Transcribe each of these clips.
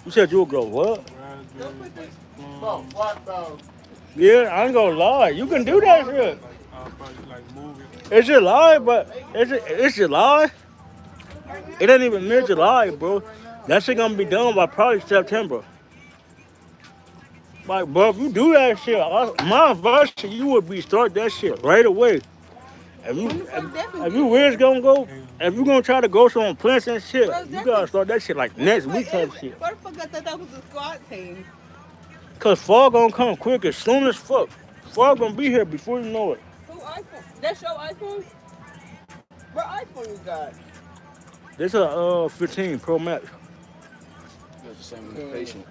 You said you would go what? Raspberry, like Bro, plums. what, bro? Yeah, I ain't gonna lie. You can do that shit. Like I'll probably like move it. It's July, but it's July. It ain't even mid July, bro. That shit gonna be done by probably September. Like, bro, if you do that shit, my advice to you would be start that shit right away. If you When the fuck Devin if get you really here? gonna go, Hell if you no. gonna try to go some plants and shit, Bro, you gotta Devin, start that shit like what the next fuck week type is it? shit. What the fuck I thought that was a squad team? Cause fall gonna come quick as soon as fuck. Fall gonna be here before you know it. Who iPhone? That's your iPhone? What iPhone you got? This a 15 Pro Max. You're just saying Yeah. patient.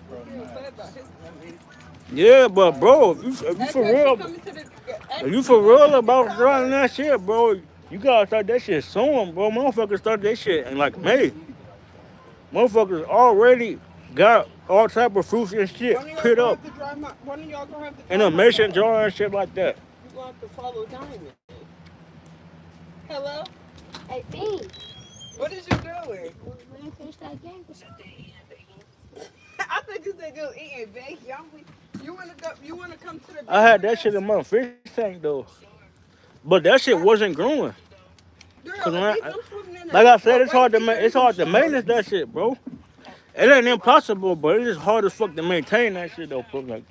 What you say about his woman? Yeah, but bro, if you That's for why she real, coming to the. if you Actually, for when real she about call starting her. that shit, bro, you gotta start that shit soon, bro. Motherfuckers start that shit in like May. Motherfuckers already got all type of fruits and shit One of y'all put gonna up have to drive my. One of y'all gonna have to in drive a my mason car. jar and shit like that. You gonna have to follow Diamond. Hello. Hey, B, What is you doing? when I finish that game, what's up? I thought you said you was eating bacon. You wanna go? You wanna come to the I beach had with that shit us? in my fish tank though, but that shit wasn't growing. Girl, Cause the when beach. I'm swimming in like the I said, white beach or it's the blue hard to shore. maintenance that shit, bro. It ain't impossible, but it's just hard as fuck to maintain that shit though, bro. Like,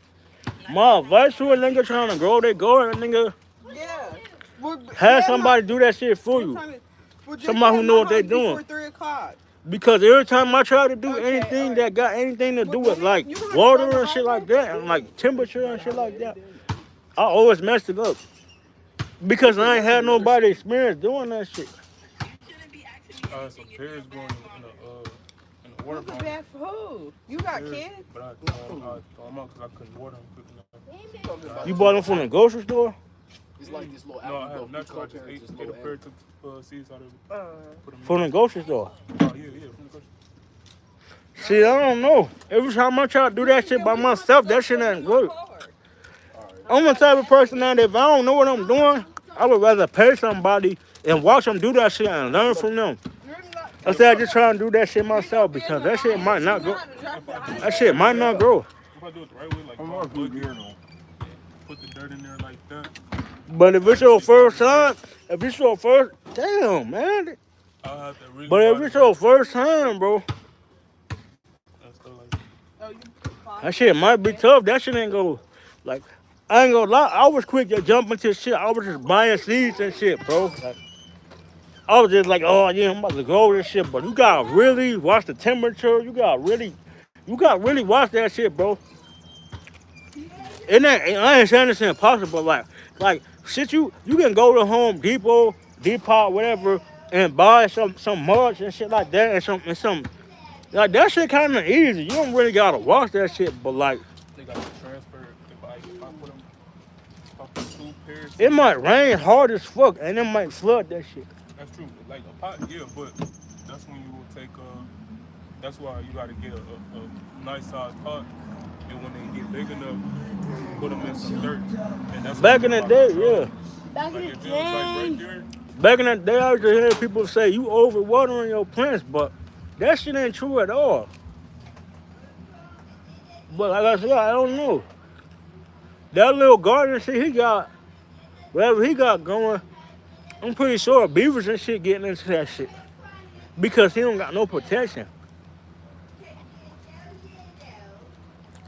my advice to a nigga trying to grow their garden, nigga, Yeah. Well, have somebody do that shit for what you. time is? Well, just be Somebody at who know my what they house doing. before 3 o'clock. Because every time I try to do Okay, all anything right. that got anything to do Well, with like you don't have to drive the water and shit highway. like that, and like temperature and shit like that, I always messed it up. Because I ain't had nobody experience doing that shit. I had some pears growing in the water Who's the fountain. bad for who? You Some got pears, kids? but I throw them out because I couldn't water them quick enough. You told me So I about had You to this bought put them little from apple. the grocery store? It's like this little no, apple. I You had go, them you natural. I just co-parent this ate a little pear, apple. took seeds out of it, Uh, put them From in. the grocery store. Oh yeah, from the grocery. See, I don't know. Every time I try to do that shit by we gonna have to myself, go that shit swimming in ain't my work. car. All right. I'm the type of person that if I don't know what I'm doing, I would rather pay somebody and watch them do that shit and learn from them. You're not, Instead of just trying to do that shit we gonna myself be in because the that shit might Heights. You not know grow. how to drive If the I do it That the highway? shit right might way, not grow. if I do it the right way, like I'm buy a not good bucket, gear though. put the dirt in there like that, But if and it's let the your shit go in first the dirt. time, if it's your first, damn, man. I have to really But if water it's it like your first time, bro, and stuff like that. Oh, you that fine. shit might be tough. That shit ain't go, like, I ain't gonna lie. I was quick to jump into shit. I was just buying seeds and shit, bro. Like, I was just like, oh yeah, I'm about to grow this shit. But you gotta really watch the temperature. You gotta really watch that shit, bro. And that, I ain't saying it's impossible. Like shit, you can go to Home Depot, Depot, whatever, and buy some mulch and shit like that, and some like that shit kind of easy. You don't really gotta watch that shit, but like They got to transfer. If I put two pear it seeds, might rain hard as fuck, and it might flood that shit. that's true. Like a pot, yeah, but that's when you will take. That's why you got to get a nice sized pot, and when they get big enough, put them in some dirt, and that's how you Back in can the water day, control. yeah. Back in Like the if it was like right day. there, Back in the day, I used to hear people say you overwatering your plants, but that shit ain't true at all. But like I said, I don't know. That little garden shit he got, whatever he got going, I'm pretty sure beavers and shit getting into that shit because he don't got no protection.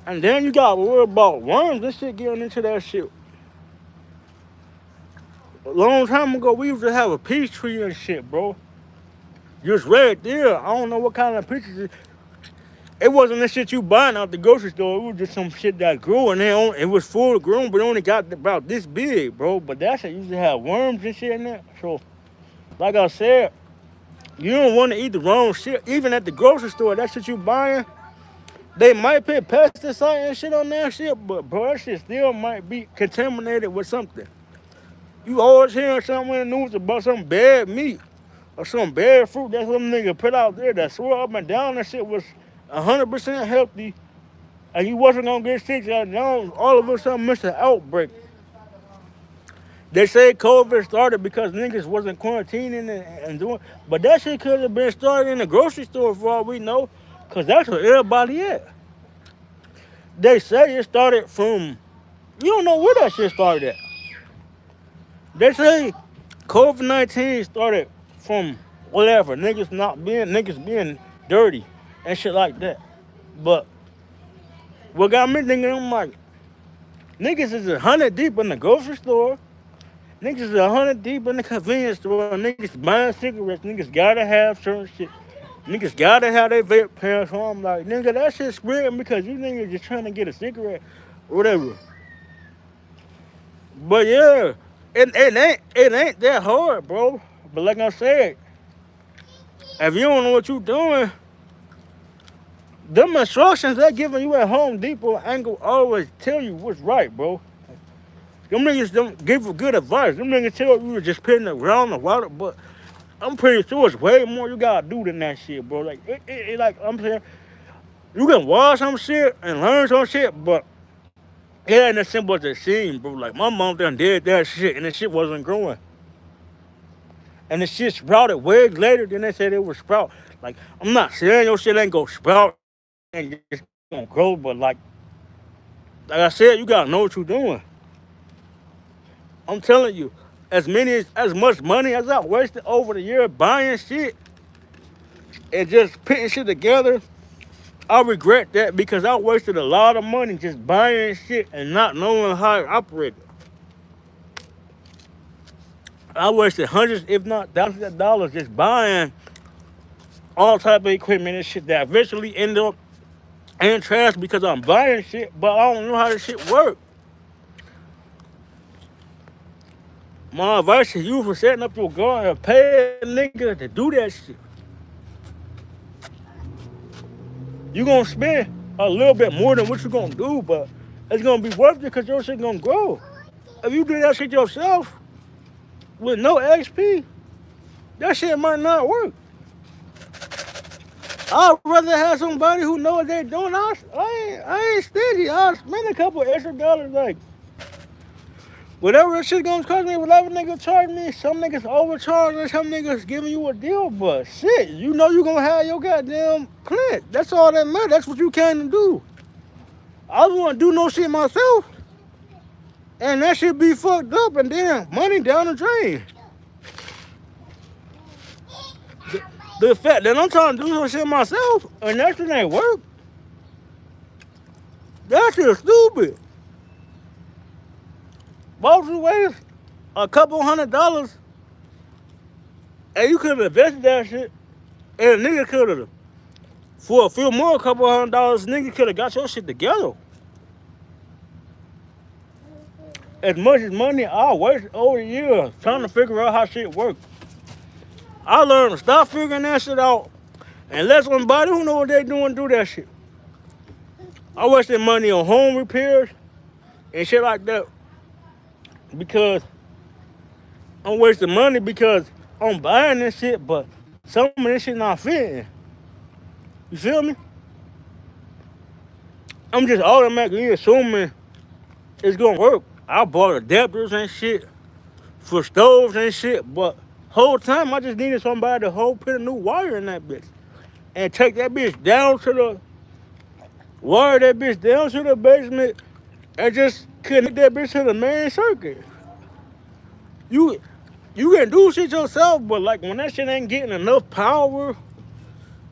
And then you got to worry about worms and shit getting into that shit. A long time ago, we used to have a peach tree and shit, bro. Just right there. I don't know what kind of peaches. It wasn't the shit you buying out the grocery store. It was just some shit that grew, and it was full grown, but it only got about this big, bro. But that shit used to have worms and shit in there. So, like I said, you don't want to eat the wrong shit. Even at the grocery store, that shit you buying, they might put pesticide and shit on that shit, but bro, that shit still might be contaminated with something. You always hearing something in the news about some bad meat or some bad fruit that some nigga put out there that swore up and down that shit was 100% healthy and you wasn't gonna get sick. And now all of a sudden, Mr. Outbreak. They say COVID started because niggas wasn't quarantining and doing, but that shit could have been started in the grocery store for all we know. Cause that's where everybody at. They say it started from, you don't know where that shit started at. They say COVID-19 started from whatever, niggas being dirty and shit like that. But what got me thinking, I'm like, niggas is 100 deep in the grocery store. Niggas is 100 deep in the convenience store. Niggas buying cigarettes. Niggas gotta have certain shit. Niggas gotta have their vape pens. So I'm like, nigga, that shit spreading because you niggas just trying to get a cigarette or whatever. But yeah, it ain't that hard, bro. But like I said, if you don't know what you doing, them instructions they giving you at Home Depot ain't gonna always tell you what's right, bro. Them niggas don't give you good advice. Them niggas tell you to just put in the ground the water, but I'm pretty sure it's way more you gotta do than that shit, bro. Like, like I'm saying, you can watch some shit and learn some shit, but it ain't as simple as it seems, bro. Like, my mom done did that shit, and the shit wasn't growing. And the shit sprouted way later than they said it would sprout. Like, I'm not saying your shit ain't gonna sprout and just gonna grow, but like I said, you gotta know what you're doing. I'm telling you, as much money as I wasted over the year buying shit and just putting shit together, I regret that because I wasted a lot of money just buying shit and not knowing how it operated. I wasted hundreds, if not thousands of dollars just buying all type of equipment and shit that eventually end up in trash because I'm buying shit, but I don't know how this shit work. My advice to you for setting up your garden, pay a nigga to do that shit. You gonna spend a little bit more than what you gonna do, but it's gonna be worth it because your shit gonna grow. If you do that shit yourself with no XP, that shit might not work. I'd rather have somebody who know what they're doing. I ain't stingy. I'll spend a couple extra dollars, like whatever that shit gonna cost me, whatever nigga charge me. Some niggas overcharging, some niggas giving you a deal, but shit, you know you gonna have your goddamn plant. That's all that matters. That's what you came to do. I don't wanna do no shit myself, and that shit be fucked up, and then money down the drain. The fact that I'm trying to do some shit myself, and that shit ain't work, that shit stupid. Why would you waste a couple $100 and you could have invested that shit, and a nigga could have, for a few more, a couple $100, nigga could have got your shit together. As much as money I wasted over the years trying to figure out how shit works, I learned to stop figuring that shit out and let somebody who know what they doing do that shit. I wasted money on home repairs and shit like that because I'm wasting money because I'm buying this shit, but some of this shit not fitting. You feel me? I'm just automatically assuming it's gonna work. I bought adapters and shit for stoves and shit, but whole time I just needed somebody to put a new wire in that bitch and take that bitch down to the wire that bitch down to the basement and just connect that bitch to the main circuit. You can do shit yourself, but like when that shit ain't getting enough power,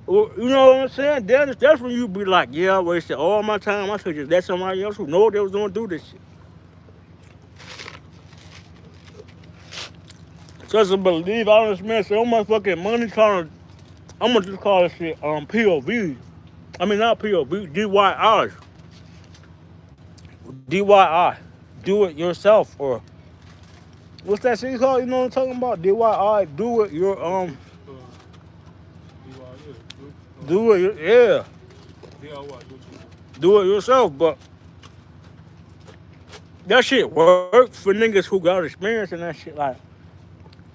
or you know what I'm saying, that's when you be like, yeah, I wasted all my time. I should just let somebody else who know what they was doing do this shit. Just to believe I done spent so much fucking money trying to, I'm gonna just call this shit POV. I mean not POV, DIY. DIY. Do it yourself, or what's that shit called? You know what I'm talking about? DIY. Do it your do it yeah. Do it yourself, but that shit works for niggas who got experience in that shit. Like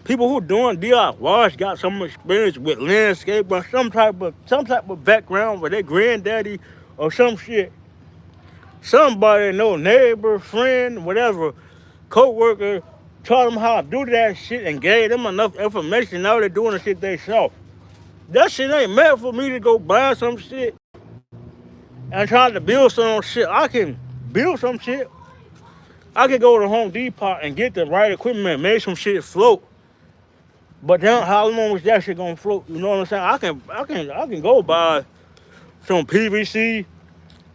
people who doing DIYs got some experience with landscape or some type of background where their granddaddy or some shit, somebody know, neighbor, friend, whatever, co-worker, taught them how to do that shit and gave them enough information. Now they're doing the shit they self. That shit ain't meant for me to go buy some shit and try to build some shit. I can build some shit. I can go to Home Depot and get the right equipment and make some shit float. But then how long is that shit gonna float? You know what I'm saying? I can go buy some PVC,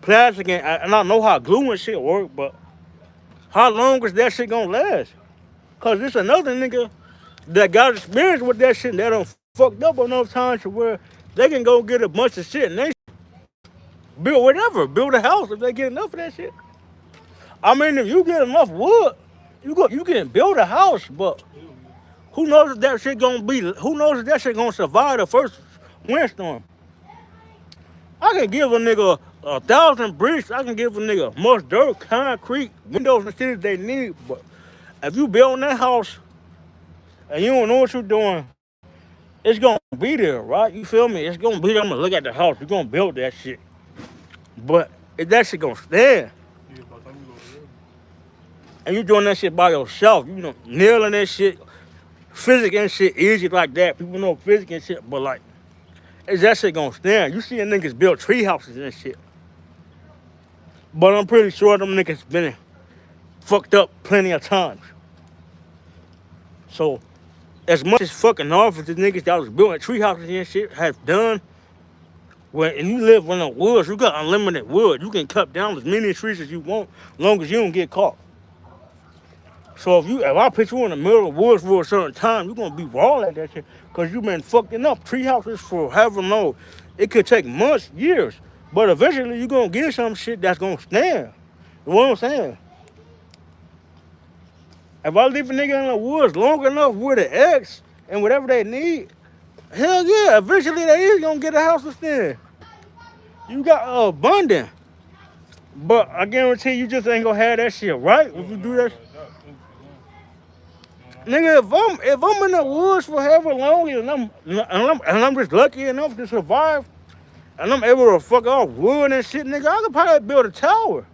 plastic, and I know how glue and shit work, but how long is that shit gonna last? Cause it's another nigga that got experience with that shit that done fucked up enough times to where they can go get a bunch of shit and they build whatever, build a house if they get enough of that shit. I mean, if you get enough wood, you can build a house, but who knows if that shit gonna be? Who knows if that shit gonna survive the first windstorm? I can give a nigga 1,000 bricks. I can give a nigga much dirt, concrete, windows and shit they need. But if you building that house and you don't know what you're doing, it's gonna be there, right? You feel me? It's gonna be there. I'm gonna look at the house. You're gonna build that shit. But if that shit gonna stand, Yeah, by the time you go there. and you doing that shit by yourself, you know, nailing that shit, physics and shit easy like that. People know physics and shit, but like, is that shit gonna stand? You see niggas build tree houses and shit. But I'm pretty sure them niggas been fucked up plenty of times. So, as much as fucking off as the niggas that was building tree houses and shit have done, and you live in the woods, you got unlimited wood. You can cut down as many trees as you want, as long as you don't get caught. So if I put you in the middle of the woods for a certain time, you're gonna be raw like that shit, cause you been fucking up tree houses for however long. It could take months, years, but eventually you're gonna get some shit that's gonna stand. You know what I'm saying? If I leave a nigga in the woods long enough with an X and whatever they need, hell yeah, eventually they is gonna get a house to stand. You got abundant. But I guarantee you just ain't gonna have that shit right if you do that. Nigga, if I'm in the woods for however long and I'm just lucky enough to survive and I'm able to fuck off wood and shit, nigga, I could probably build a tower.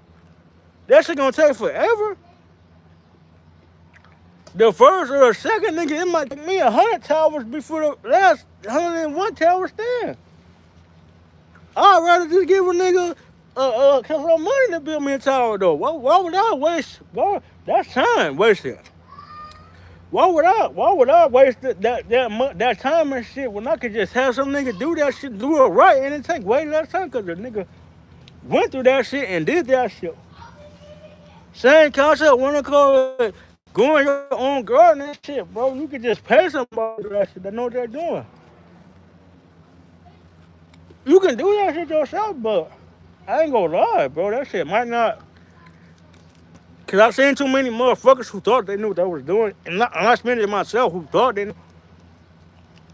That shit gonna take forever. The first or the second, nigga, it might take me 100 towers before the last 101 tower stand. I'd rather just give a nigga some money to build me a tower though. Why would I waste? That's time wasted. Why would I waste that time and shit when I could just have some nigga do that shit, do it right, and it take way less time because the nigga went through that shit and did that shit. Same concept when I call it going your own garden and shit, bro. You could just pay somebody to do that shit that know what they're doing. You can do that shit yourself, but I ain't gonna lie, bro. That shit might not. Cause I've seen too many motherfuckers who thought they knew what they was doing, and I spent it myself who thought they knew.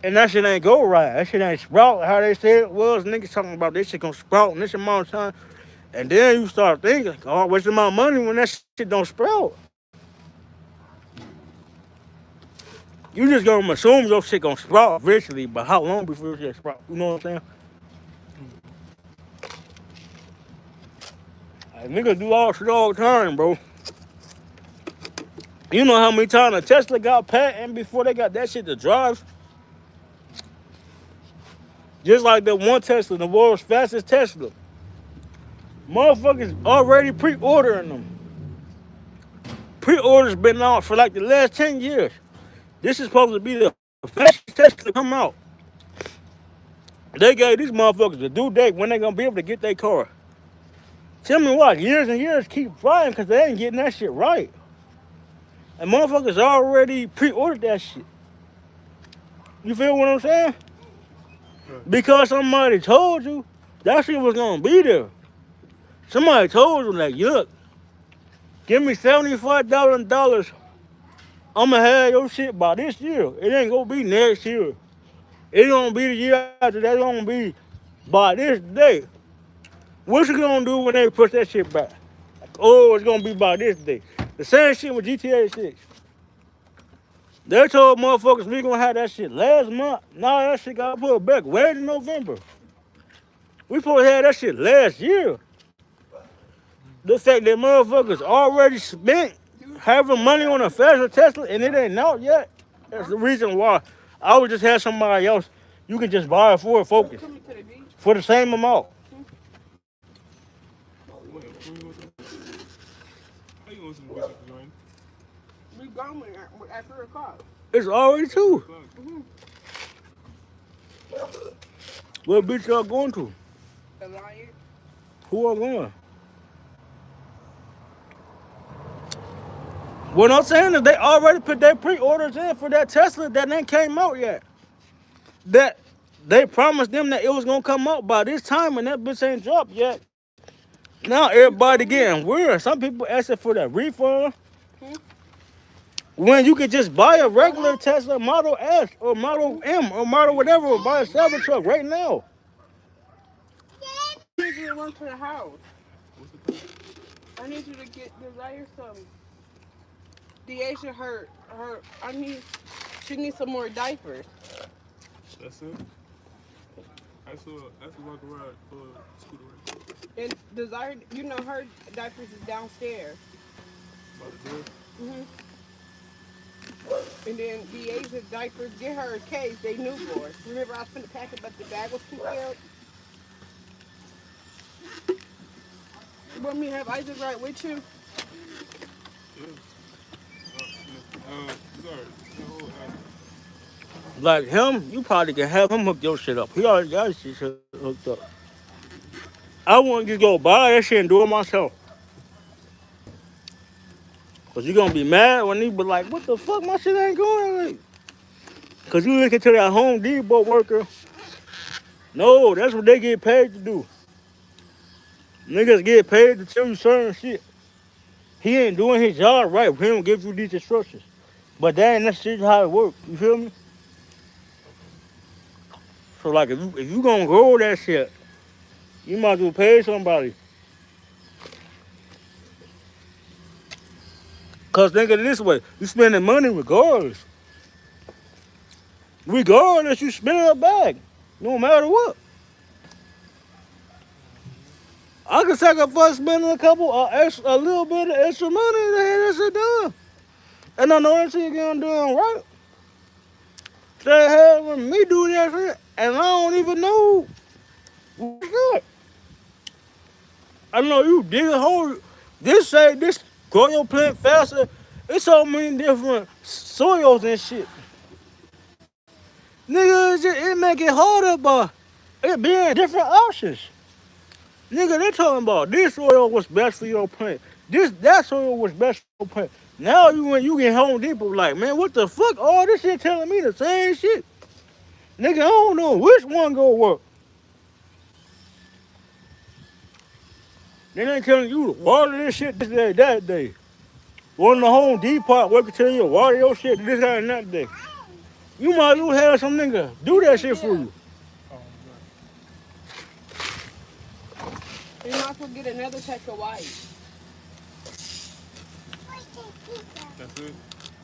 And that shit ain't go right. That shit ain't sprout how they said it was. Niggas talking about this shit gonna sprout in this amount of time. And then you start thinking, oh, I'm wasting my money when that shit don't sprout. You just gonna assume your shit gonna sprout eventually, but how long before your shit sprout? You know what I'm saying? Like, niggas do all shit all the time, bro. You know how many times a Tesla got patent before they got that shit to drive? Just like the one Tesla, the world's fastest Tesla. Motherfuckers already pre-ordering them. Pre-orders been out for like the last 10 years. This is supposed to be the fastest Tesla to come out. They gave these motherfuckers a due date when they gonna be able to get their car. Tell me what, years and years keep flying because they ain't getting that shit right. And motherfuckers already pre-ordered that shit. You feel what I'm saying? Because somebody told you that shit was gonna be there. Somebody told you, like, look, give me $75,000. I'ma have your shit by this year. It ain't gonna be next year. It gonna be the year after that. It's gonna be by this day. What you gonna do when they push that shit back? Like, oh, it's gonna be by this day. The same shit with GTA 6. They told motherfuckers we gonna have that shit last month. Now that shit got put back way in November. We supposed to have that shit last year. The fact that motherfuckers already spent having money on a faster Tesla and it ain't out yet, that's the reason why I would just have somebody else You can just buy it for a Focus Coming to the beach. for the same amount. Wait, where you going to the beach? How you going to the beach, Joanne? We going at 3 o'clock. It's already 2. What beach y'all going to? The Lion. Who are going? What I'm saying is they already put their pre-orders in for that Tesla that ain't came out yet. That they promised them that it was gonna come out by this time and that bitch ain't dropped yet. Now everybody getting weird. Some people asking for that refund. When you could just buy a regular Tesla Model S or Model M or Model whatever or buy a Cybertruck right now. I need you to run to the house. What's the thing? I need you to get Desire some. Deasia, she needs some more diapers. That's it? That's like a ride scooter right there. And Desire, her diapers is downstairs. By the door. And then Deasia's diapers, get her a case, they newborn. Remember I was finna pack it, but the bag was too filled? You want me to have Isaac right with you? Yeah. Sorry. No, Like him, you probably can have him hook your shit up. He already got his shit hooked up. I want to just go buy that shit and do it myself. Cause you gonna be mad when he be like, what the fuck, my shit ain't going like. Cause you looking to that Home Depot worker. No, that's what they get paid to do. Niggas get paid to tell you certain shit. He ain't doing his job right. He don't give you these instructions. But that ain't necessarily how it works. You feel me? So like if you gonna grow that shit, you might as well pay somebody. Cause think of it this way, you spending money regardless. Regardless, you spending a bag. No matter what. I can sacrifice spending a little bit of extra money to have that shit done. And I know that shit getting done right. They having me do that shit, and I don't even know what's good. I know you dig a hole. This grow your plant faster. It's so many different soils and shit. Nigga, it make it harder by it being different options. Nigga, they talking about this soil was best for your plant. That soil was best for your plant. Now when you get Home Depot, like, man, what the fuck? All this shit telling me the same shit. Nigga, I don't know which one gonna work. They ain't telling you to water this shit this day, that day. One of the Home Depot worker tell you to water your shit this day and that day. You might as well have some nigga do that shit for you. You might as well get another pack of white. That's it.